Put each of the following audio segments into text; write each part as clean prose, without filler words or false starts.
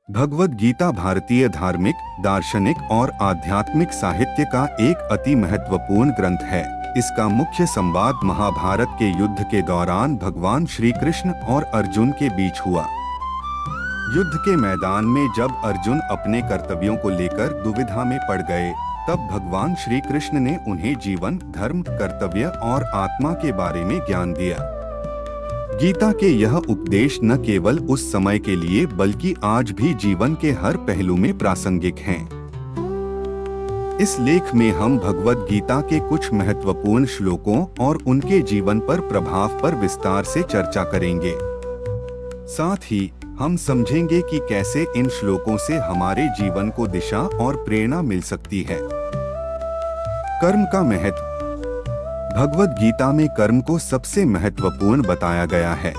भगवद गीता भारतीय धार्मिक, दार्शनिक और आध्यात्मिक साहित्य का एक अति महत्वपूर्ण ग्रंथ है। इसका मुख्य संवाद महाभारत के युद्ध के दौरान भगवान श्री कृष्ण और अर्जुन के बीच हुआ। युद्ध के मैदान में जब अर्जुन अपने कर्तव्यों को लेकर दुविधा में पड़ गए, तब भगवान श्री कृष्ण ने उन्हें जीवन, धर्म, कर्तव्य और आत्मा के बारे में ज्ञान दिया। गीता के यह उपदेश न केवल उस समय के लिए बल्कि आज भी जीवन के हर पहलू में प्रासंगिक हैं। इस लेख में हम भगवद गीता के कुछ महत्वपूर्ण श्लोकों और उनके जीवन पर प्रभाव पर विस्तार से चर्चा करेंगे। साथ ही हम समझेंगे कि कैसे इन श्लोकों से हमारे जीवन को दिशा और प्रेरणा मिल सकती है। कर्म का महत्व। भगवद गीता में कर्म को सबसे महत्वपूर्ण बताया गया है।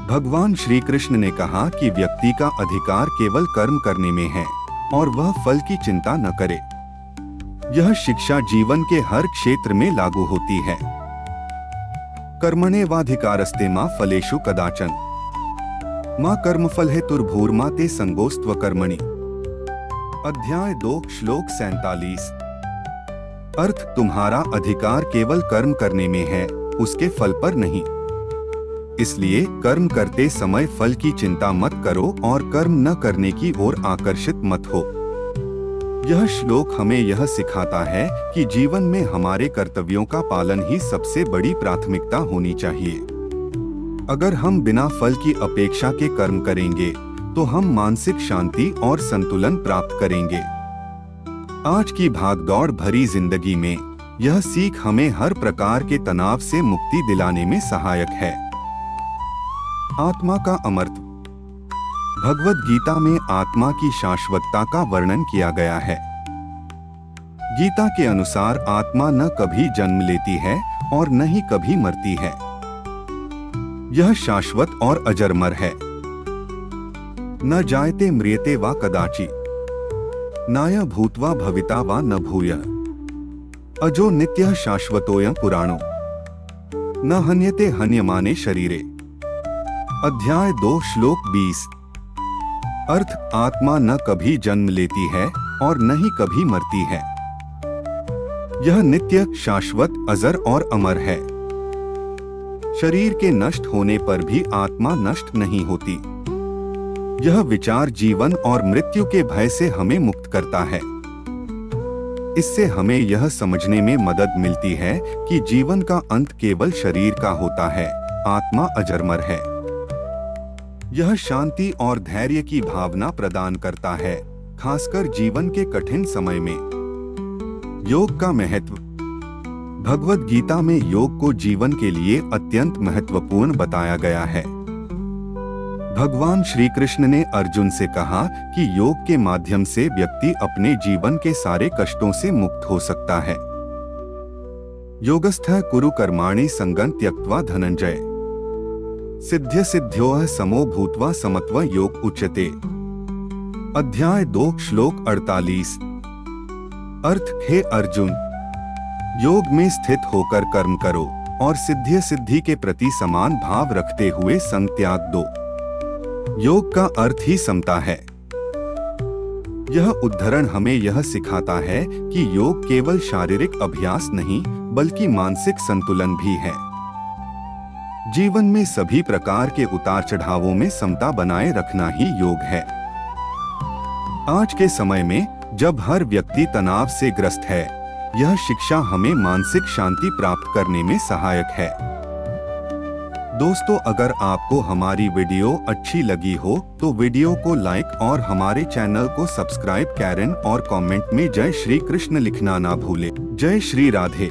भगवान श्री कृष्ण ने कहा कि व्यक्ति का अधिकार केवल कर्म करने में है और वह फल की चिंता न करे। यह शिक्षा जीवन के हर क्षेत्र में लागू होती है। कर्मण्येवाधिकारस्ते मा फलेषु कदाचन मां कर्मफल हेतुर्भूर्मा ते संगोस्त्व कर्मणि। अध्याय 2 श्लोक 47। अर्थ, तुम्हारा अधिकार केवल कर्म करने में है, उसके फल पर नहीं। इसलिए कर्म करते समय फल की चिंता मत करो और कर्म न करने की ओर आकर्षित मत हो। यह श्लोक हमें यह सिखाता है कि जीवन में हमारे कर्तव्यों का पालन ही सबसे बड़ी प्राथमिकता होनी चाहिए। अगर हम बिना फल की अपेक्षा के कर्म करेंगे तो हम मानसिक शांति और संतुलन प्राप्त करेंगे। आज की भागदौड़ भरी जिंदगी में यह सीख हमें हर प्रकार के तनाव से मुक्ति दिलाने में सहायक है। आत्मा का अमरत्व। भगवद गीता में आत्मा की शाश्वतता का वर्णन किया गया है। गीता के अनुसार आत्मा न कभी जन्म लेती है और न ही कभी मरती है। यह शाश्वत और अजरमर है। न जायते म्रियते वा कदाचि नाय भूत्वा भविता वा न भूयः अजो नित्यः शाश्वतोऽयं पुराणो न हन्यते हन्यमाने शरीरे। अध्याय 2 श्लोक 20। अर्थ, आत्मा न कभी जन्म लेती है और न ही कभी मरती है। यह नित्य, शाश्वत, अजर और अमर है। शरीर के नष्ट होने पर भी आत्मा नष्ट नहीं होती। यह विचार जीवन और मृत्यु के भय से हमें मुक्त करता है। इससे हमें यह समझने में मदद मिलती है कि जीवन का अंत केवल शरीर का होता है, आत्मा अजरमर है। यह शांति और धैर्य की भावना प्रदान करता है, खासकर जीवन के कठिन समय में। योग का महत्व। भगवद गीता में योग को जीवन के लिए अत्यंत महत्वपूर्ण बताया गया है। भगवान श्री कृष्ण ने अर्जुन से कहा कि योग के माध्यम से व्यक्ति अपने जीवन के सारे कष्टों से मुक्त हो सकता है। योगस्थः कुरु कर्माणि संगं त्यक्त्वा धनंजय सिद्ध्य सिद्ध्योः समो भूत्वा समत्व योग उच्यते। अध्याय 2 श्लोक 48। अर्थ, हे अर्जुन, योग में स्थित होकर कर्म करो और सिद्धि सिद्धि के प्रति समान भाव रखते हुए संग त्याग दो। योग का अर्थ ही समता है। यह उद्धरण हमें यह सिखाता है कि योग केवल शारीरिक अभ्यास नहीं बल्कि मानसिक संतुलन भी है। जीवन में सभी प्रकार के उतार चढ़ावों में समता बनाए रखना ही योग है। आज के समय में जब हर व्यक्ति तनाव से ग्रस्त है, यह शिक्षा हमें मानसिक शांति प्राप्त करने में सहायक है। दोस्तों, अगर आपको हमारी वीडियो अच्छी लगी हो तो वीडियो को लाइक और हमारे चैनल को सब्सक्राइब करें और कमेंट में जय श्री कृष्ण लिखना ना भूलें। जय श्री राधे।